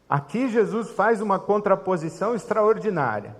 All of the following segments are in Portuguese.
Aqui Jesus faz uma contraposição extraordinária.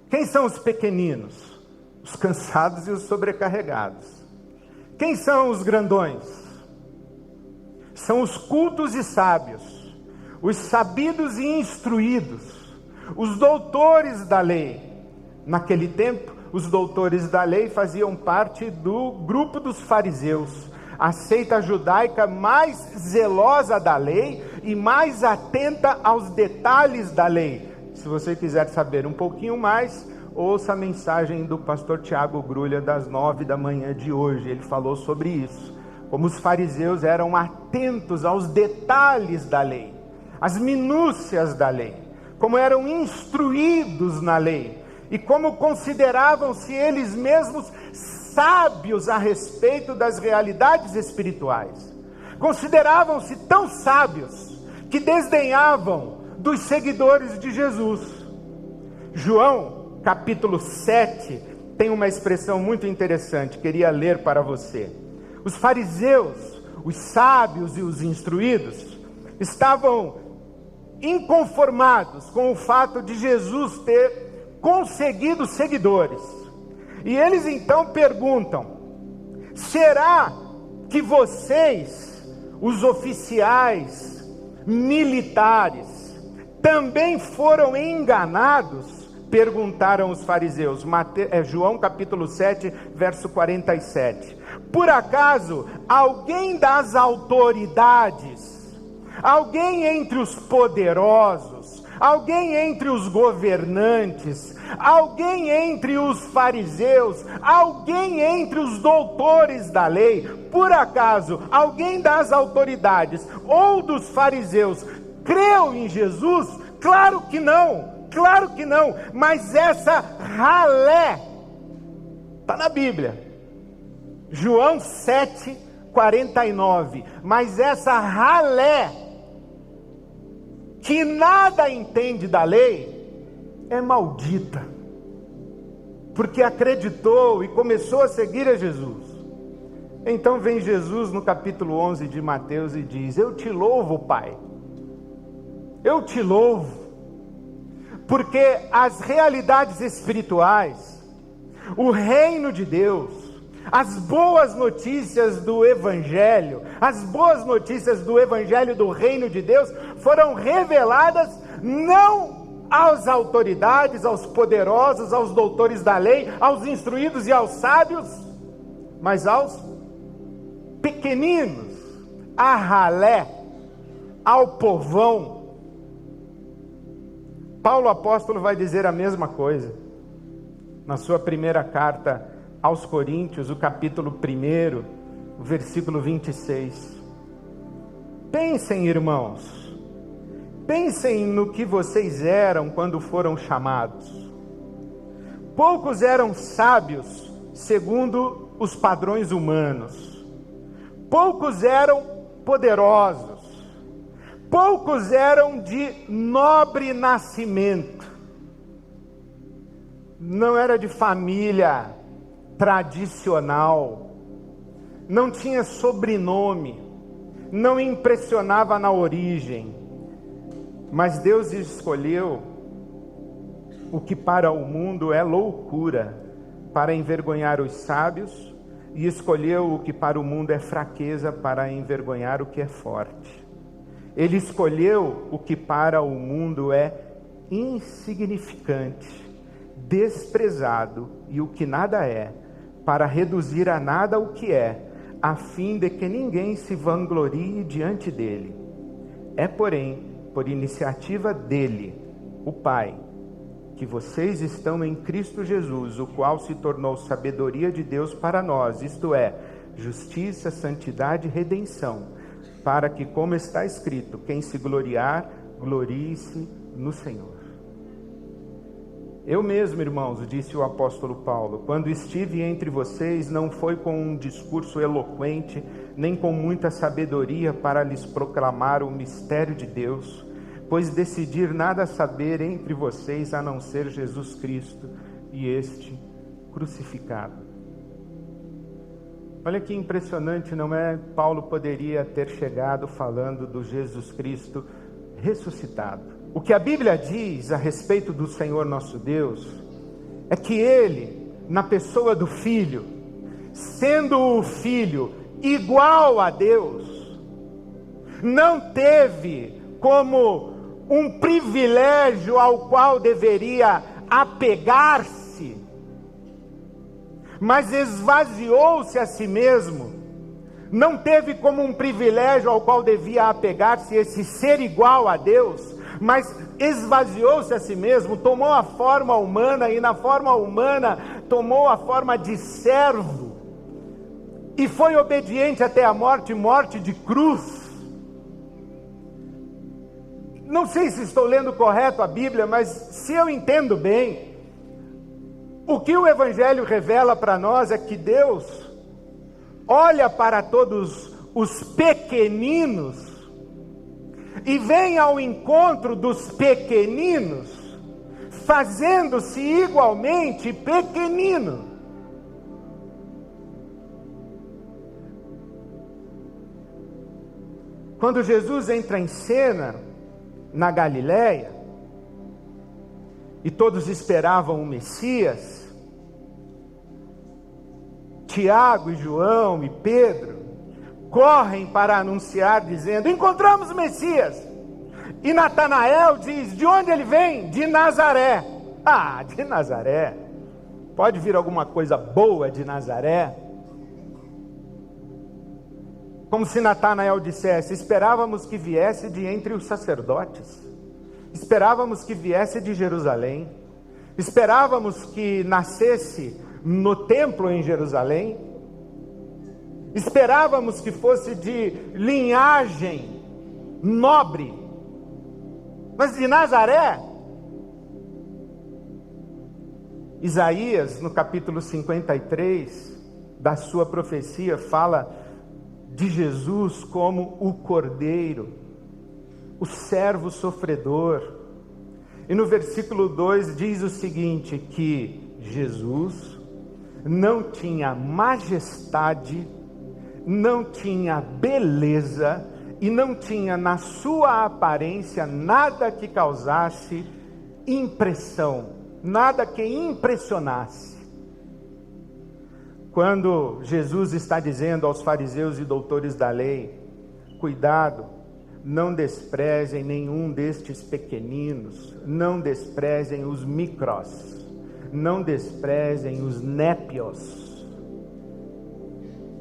Quem são os pequeninos? Os cansados e os sobrecarregados. Quem são os grandões? São os cultos e sábios, os sabidos e instruídos, os doutores da lei. Naquele tempo, os doutores da lei faziam parte do grupo dos fariseus, a seita judaica mais zelosa da lei e mais atenta aos detalhes da lei. Se você quiser saber um pouquinho mais, ouça a mensagem do pastor Tiago Grulha das 9 da manhã de hoje. Ele falou sobre isso, como os fariseus eram atentos aos detalhes da lei, às minúcias da lei, como eram instruídos na lei e como consideravam-se eles mesmos sábios a respeito das realidades espirituais. Consideravam-se tão sábios que desdenhavam dos seguidores de Jesus. João, capítulo 7, tem uma expressão muito interessante, queria ler para você. Os fariseus, os sábios e os instruídos, estavam inconformados com o fato de Jesus ter conseguido seguidores. E eles então perguntam: será que vocês, os oficiais militares, também foram enganados? Perguntaram os fariseus. João capítulo 7, verso 47. Por acaso alguém das autoridades, alguém entre os poderosos, alguém entre os governantes, alguém entre os fariseus, alguém entre os doutores da lei, por acaso alguém das autoridades ou dos fariseus creu em Jesus? Claro que não, claro que não, mas essa ralé está na Bíblia, João 7, 49, mas essa ralé que nada entende da lei é maldita, porque acreditou e começou a seguir a Jesus. Então vem Jesus no capítulo 11 de Mateus e diz: eu te louvo, Pai, eu te louvo, porque as realidades espirituais, o reino de Deus, as boas notícias do Evangelho, as boas notícias do Evangelho do reino de Deus foram reveladas não às autoridades, aos poderosos, aos doutores da lei, aos instruídos e aos sábios, mas aos pequeninos, a ralé, ao povão. Paulo apóstolo vai dizer a mesma coisa na sua primeira carta aos Coríntios, o capítulo 1, o versículo 26. Pensem, irmãos, pensem no que vocês eram quando foram chamados. Poucos eram sábios segundo os padrões humanos, poucos eram poderosos, poucos eram de nobre nascimento, não era de família tradicional, não tinha sobrenome, não impressionava na origem, mas Deus escolheu o que para o mundo é loucura, para envergonhar os sábios, e escolheu o que para o mundo é fraqueza, para envergonhar o que é forte. Ele escolheu o que para o mundo é insignificante, desprezado, e o que nada é, para reduzir a nada o que é, a fim de que ninguém se vanglorie diante dele. É, porém, por iniciativa dele, o Pai, que vocês estão em Cristo Jesus, o qual se tornou sabedoria de Deus para nós, isto é, justiça, santidade e redenção, para que, como está escrito, quem se gloriar, glorie-se no Senhor. Eu mesmo, irmãos, disse o apóstolo Paulo, quando estive entre vocês, não foi com um discurso eloquente, nem com muita sabedoria para lhes proclamar o mistério de Deus, pois decidir nada saber entre vocês a não ser Jesus Cristo e este crucificado. Olha que impressionante, não é? Paulo poderia ter chegado falando do Jesus Cristo ressuscitado. O que a Bíblia diz a respeito do Senhor nosso Deus é que Ele, na pessoa do Filho, sendo o Filho igual a Deus, não teve como um privilégio ao qual deveria apegar-se, mas esvaziou-se a si mesmo. Não teve como um privilégio ao qual devia apegar-se esse ser igual a Deus, mas esvaziou-se a si mesmo, tomou a forma humana, e na forma humana tomou a forma de servo, e foi obediente até a morte, morte de cruz. Não sei se estou lendo correto a Bíblia, mas se eu entendo bem, o que o Evangelho revela para nós é que Deus olha para todos os pequeninos e vem ao encontro dos pequeninos, fazendo-se igualmente pequenino. Quando Jesus entra em cena na Galileia, e todos esperavam o Messias, Tiago e João e Pedro correm para anunciar, dizendo: encontramos o Messias. E Natanael diz: de onde ele vem? De Nazaré. Ah, de Nazaré? Pode vir alguma coisa boa de Nazaré? Como se Natanael dissesse: esperávamos que viesse de entre os sacerdotes, esperávamos que viesse de Jerusalém, esperávamos que nascesse no templo em Jerusalém, esperávamos que fosse de linhagem nobre, mas de Nazaré? Isaías, no capítulo 53 da sua profecia, fala de Jesus como o Cordeiro, o servo sofredor. E no versículo 2 diz o seguinte, que Jesus não tinha majestade, não tinha beleza e não tinha na sua aparência nada que causasse impressão, nada que impressionasse. Quando Jesus está dizendo aos fariseus e doutores da lei: cuidado, não desprezem nenhum destes pequeninos, não desprezem os micros, não desprezem os népios.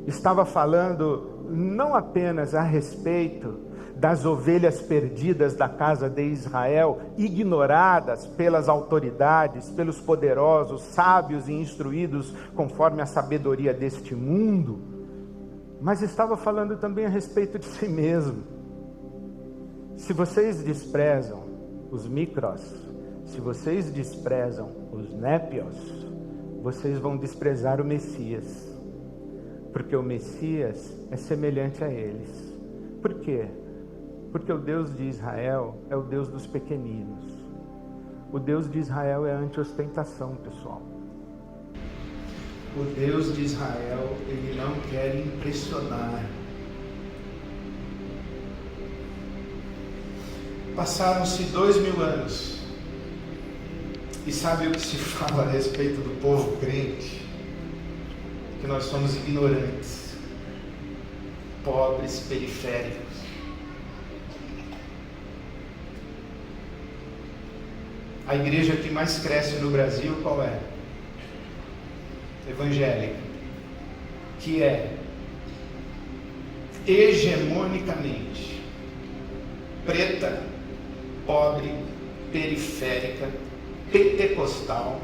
Estava falando não apenas a respeito das ovelhas perdidas da casa de Israel, ignoradas pelas autoridades, pelos poderosos, sábios e instruídos conforme a sabedoria deste mundo, mas estava falando também a respeito de si mesmo. Se vocês desprezam os micros, se vocês desprezam os népios, vocês vão desprezar o Messias, porque o Messias é semelhante a eles. Por quê? Porque o Deus de Israel é o Deus dos pequeninos. O Deus de Israel é anti-ostentação, pessoal. O Deus de Israel, ele não quer impressionar. Passaram-se 2000 anos. E sabe o que se fala a respeito do povo crente? Que nós somos ignorantes, pobres, periféricos. A igreja que mais cresce no Brasil, qual é? Evangélica. Que é hegemonicamente preta, pobre, periférica, pentecostal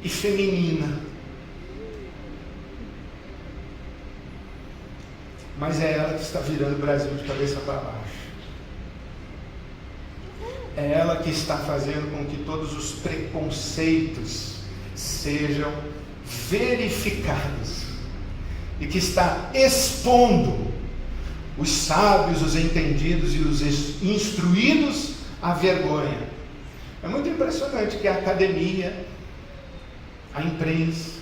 e feminina. Mas é ela que está virando o Brasil de cabeça para baixo. É ela que está fazendo com que todos os preconceitos sejam verificados e que está expondo os sábios, os entendidos e os instruídos à vergonha. É muito impressionante que a academia, a imprensa,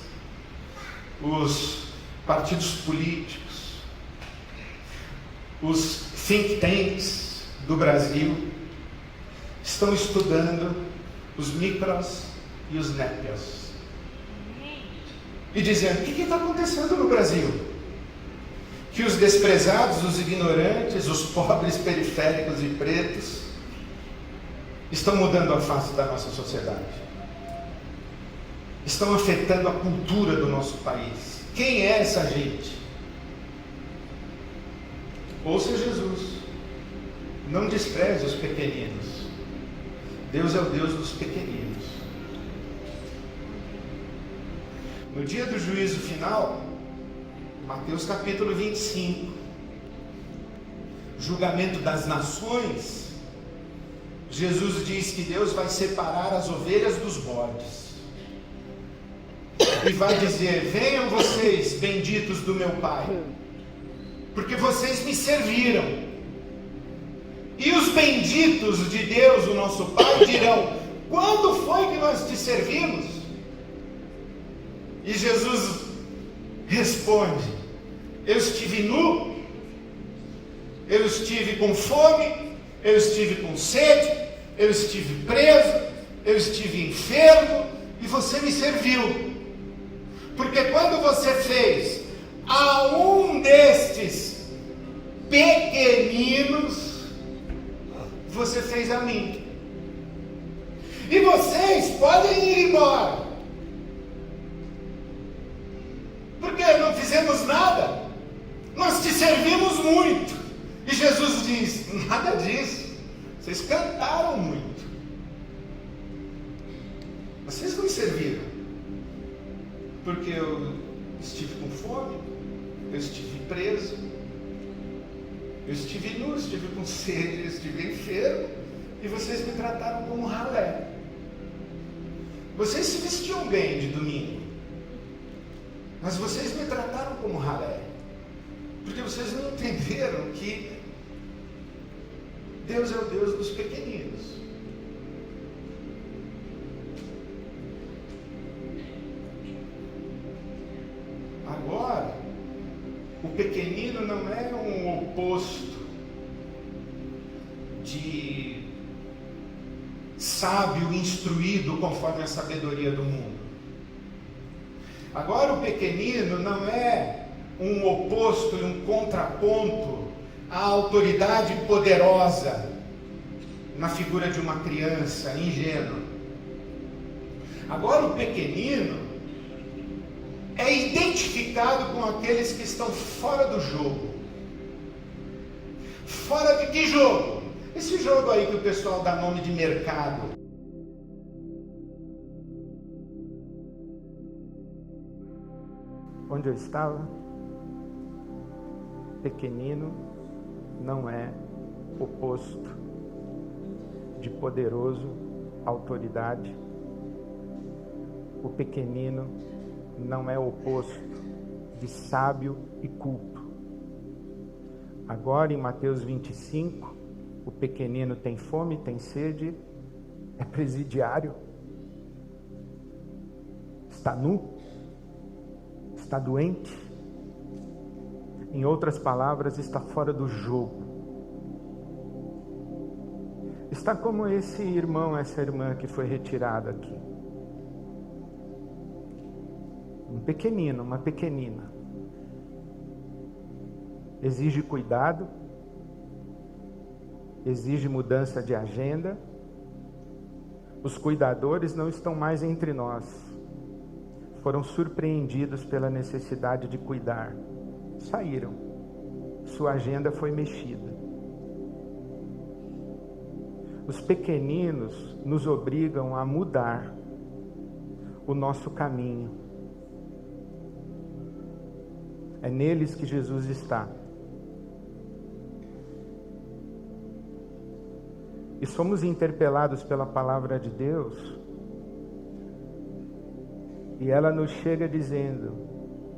os partidos políticos, os think tanks, do Brasil estão estudando os micros e os népios. E dizendo, o que está acontecendo no Brasil? Que os desprezados, os ignorantes, os pobres periféricos e pretos estão mudando a face da nossa sociedade. Estão afetando a cultura do nosso país. Quem é essa gente? Ouça Jesus. Não despreze os pequeninos. Deus é o Deus dos pequeninos. No dia do juízo final, Mateus capítulo 25, julgamento das nações, Jesus diz que Deus vai separar as ovelhas dos bodes. E vai dizer, venham vocês, benditos do meu Pai, porque vocês me serviram. E os benditos de Deus, o nosso Pai, dirão, quando foi que nós te servimos? E Jesus responde, eu estive nu, eu estive com fome, eu estive com sede, eu estive preso, eu estive enfermo, e você me serviu. Porque quando você fez a um destes pequeninos, você fez a mim. E vocês podem ir embora. Porque não fizemos nada. Nós te servimos muito. E Jesus diz, nada disso. Vocês cantaram muito. Vocês não me serviram. Porque eu estive com fome, eu estive preso, eu estive nu, eu estive com sede, eu estive enfermo, e vocês me trataram como ralé. Vocês se vestiam bem de domingo, mas vocês me trataram como ralé, porque vocês não entenderam que Deus é o Deus dos pequeninos. Agora, o pequenino não é um oposto de sábio instruído conforme a sabedoria do mundo. Agora, o pequenino não é um oposto e um contraponto à autoridade poderosa na figura de uma criança ingênua. Agora, o pequenino é identificado com aqueles que estão fora do jogo. Fora de que jogo? Esse jogo aí que o pessoal dá nome de mercado. Onde eu estava, pequenino não é oposto de poderoso, autoridade. O pequenino não é oposto de sábio e culto. Agora em Mateus 25, o pequenino tem fome, tem sede, é presidiário, está nu, está doente. Em outras palavras, está fora do jogo. Está como esse irmão, essa irmã que foi retirada aqui. Um pequenino, uma pequenina. Exige cuidado, exige mudança de agenda. Os cuidadores não estão mais entre nós. Foram surpreendidos pela necessidade de cuidar. Saíram. Sua agenda foi mexida. Os pequeninos nos obrigam a mudar o nosso caminho. É neles que Jesus está. E somos interpelados pela palavra de Deus, e ela nos chega dizendo: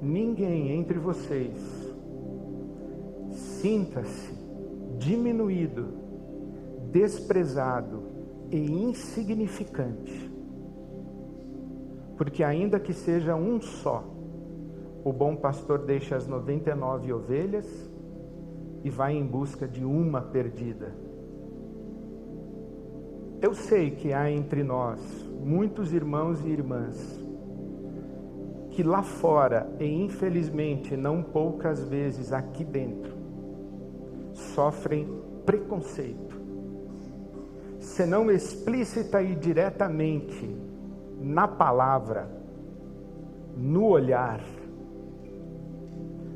ninguém entre vocês sinta-se diminuído, desprezado e insignificante, porque ainda que seja um só, o bom pastor deixa as 99 ovelhas e vai em busca de uma perdida. Eu sei que há entre nós muitos irmãos e irmãs que lá fora, e infelizmente não poucas vezes aqui dentro, sofrem preconceito, se não explícita e diretamente, na palavra, no olhar,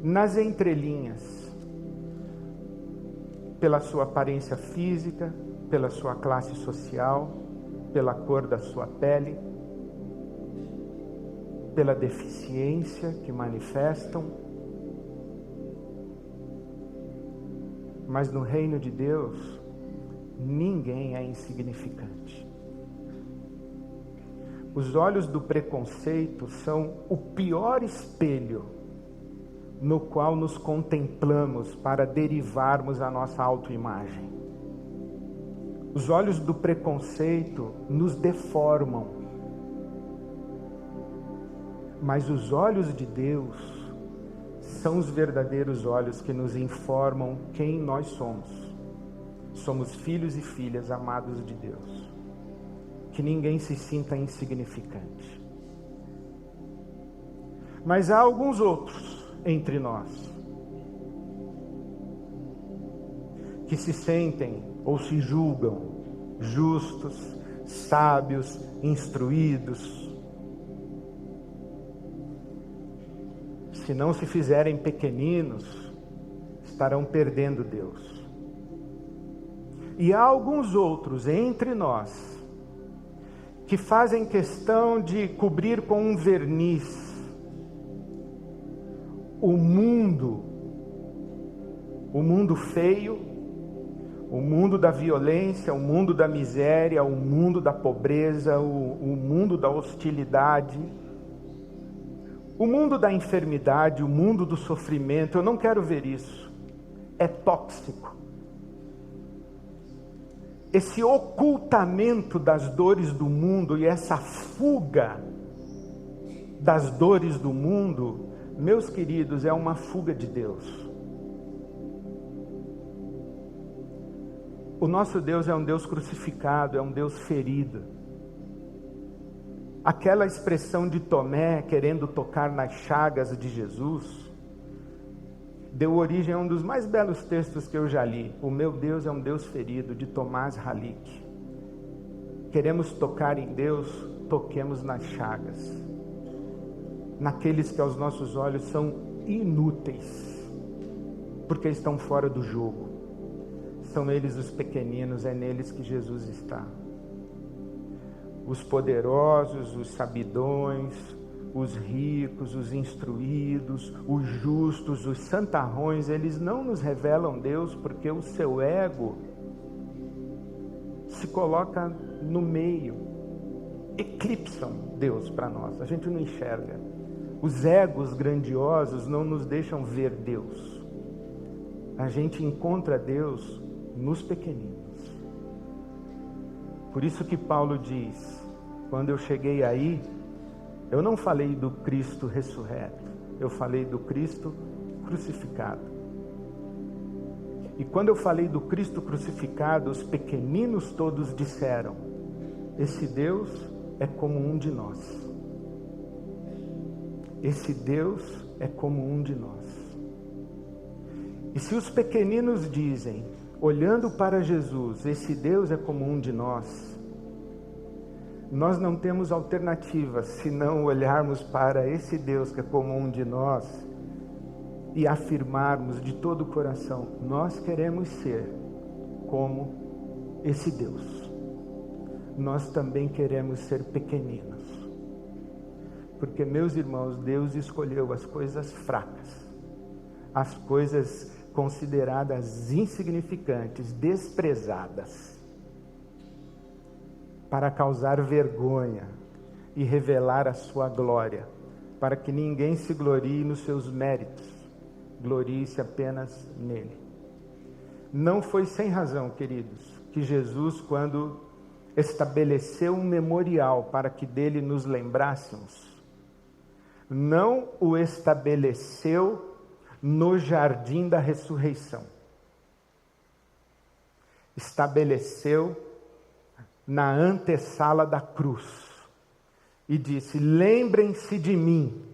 nas entrelinhas, pela sua aparência física, pela sua classe social, pela cor da sua pele, pela deficiência que manifestam. Mas no reino de Deus, ninguém é insignificante. Os olhos do preconceito são o pior espelho no qual nos contemplamos para derivarmos a nossa autoimagem. Os olhos do preconceito nos deformam. Mas os olhos de Deus são os verdadeiros olhos que nos informam quem nós somos. Somos filhos e filhas amados de Deus. Que ninguém se sinta insignificante. Mas há alguns outros entre nós que se sentem ou se julgam justos, sábios, instruídos. Se não se fizerem pequeninos, estarão perdendo Deus. E há alguns outros entre nós que fazem questão de cobrir com um verniz o mundo feio, o mundo da violência, o mundo da miséria, o mundo da pobreza, o mundo da hostilidade, o mundo da enfermidade, o mundo do sofrimento. Eu não quero ver isso. É tóxico. Esse ocultamento das dores do mundo e essa fuga das dores do mundo, meus queridos, é uma fuga de Deus. O nosso Deus é um Deus crucificado, é um Deus ferido. Aquela expressão de Tomé querendo tocar nas chagas de Jesus deu origem a um dos mais belos textos que eu já li. O meu Deus é um Deus ferido, de Tomás Halick. Queremos tocar em Deus, toquemos nas chagas, naqueles que aos nossos olhos são inúteis, porque estão fora do jogo. São eles os pequeninos, é neles que Jesus está. Os poderosos, os sabidões, os ricos, os instruídos, os justos, os santarrões, eles não nos revelam Deus porque o seu ego se coloca no meio, eclipsam Deus para nós, a gente não enxerga. Os egos grandiosos não nos deixam ver Deus. A gente encontra Deus nos pequeninos. Por isso que Paulo diz, quando eu cheguei aí, eu não falei do Cristo ressurreto, eu falei do Cristo crucificado. E quando eu falei do Cristo crucificado, os pequeninos todos disseram, esse Deus é como um de nós. Esse Deus é como um de nós. E se os pequeninos dizem, olhando para Jesus, esse Deus é como um de nós não temos alternativa se não olharmos para esse Deus que é como um de nós e afirmarmos de todo o coração, nós queremos ser como esse Deus. Nós também queremos ser pequeninos. Porque, meus irmãos, Deus escolheu as coisas fracas, as coisas consideradas insignificantes, desprezadas, para causar vergonha e revelar a sua glória, para que ninguém se glorie nos seus méritos, glorie-se apenas nele. Não foi sem razão, queridos, que Jesus, quando estabeleceu um memorial para que dele nos lembrássemos, não o estabeleceu no jardim da ressurreição. Estabeleceu na antessala da cruz e disse: lembrem-se de mim,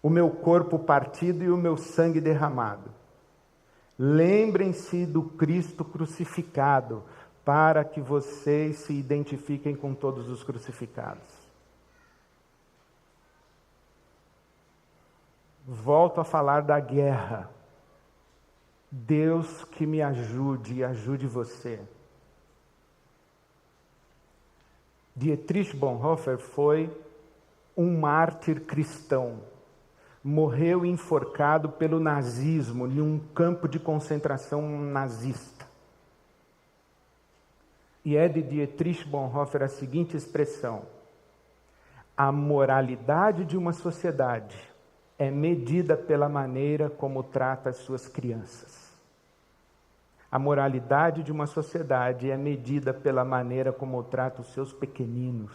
o meu corpo partido e o meu sangue derramado. Lembrem-se do Cristo crucificado, para que vocês se identifiquem com todos os crucificados. Volto a falar da guerra. Deus que me ajude e ajude você. Dietrich Bonhoeffer foi um mártir cristão. Morreu enforcado pelo nazismo em um campo de concentração nazista. E é de Dietrich Bonhoeffer a seguinte expressão: a moralidade de uma sociedade é medida pela maneira como trata as suas crianças. A moralidade de uma sociedade é medida pela maneira como trata os seus pequeninos.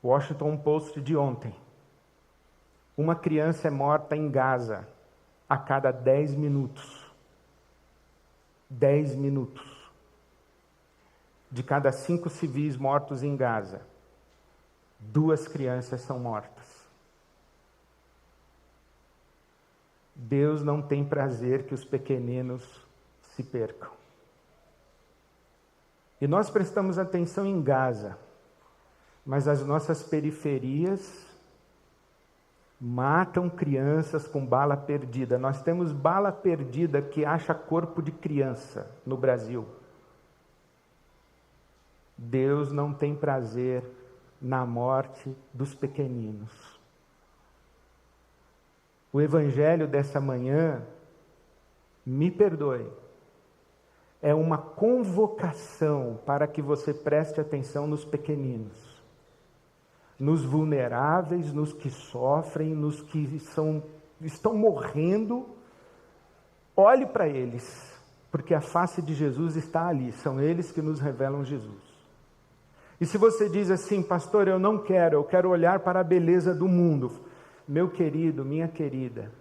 Washington Post de ontem. Uma criança é morta em Gaza a cada 10 minutos. 10 minutos. De cada 5 civis mortos em Gaza, 2 crianças são mortas. Deus não tem prazer que os pequeninos se percam. E nós prestamos atenção em Gaza, mas as nossas periferias matam crianças com bala perdida. Nós temos bala perdida que acha corpo de criança no Brasil. Deus não tem prazer na morte dos pequeninos. O evangelho dessa manhã, me perdoe, é uma convocação para que você preste atenção nos pequeninos, nos vulneráveis, nos que sofrem, nos que estão morrendo. Olhe para eles, porque a face de Jesus está ali, são eles que nos revelam Jesus. E se você diz assim: pastor, eu quero olhar para a beleza do mundo. Meu querido, minha querida,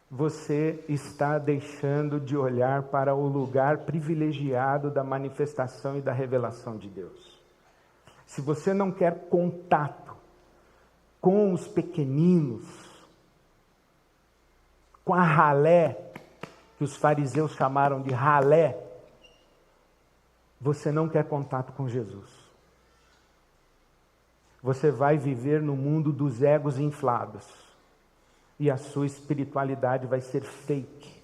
você está deixando de olhar para o lugar privilegiado da manifestação e da revelação de Deus. Se você não quer contato com os pequeninos, com a ralé, que os fariseus chamaram de ralé, você não quer contato com Jesus. Você vai viver no mundo dos egos inflados. E a sua espiritualidade vai ser fake.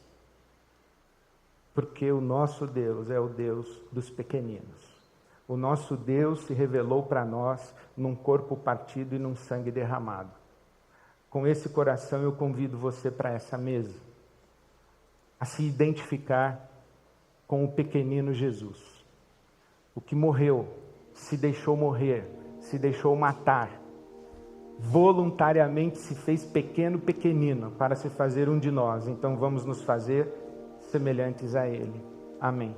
Porque o nosso Deus é o Deus dos pequeninos. O nosso Deus se revelou para nós num corpo partido e num sangue derramado. Com esse coração eu convido você para essa mesa. A se identificar com o pequenino Jesus. O que morreu, se deixou morrer, se deixou matar, voluntariamente se fez pequenino, para se fazer um de nós. Então vamos nos fazer semelhantes a Ele. Amém.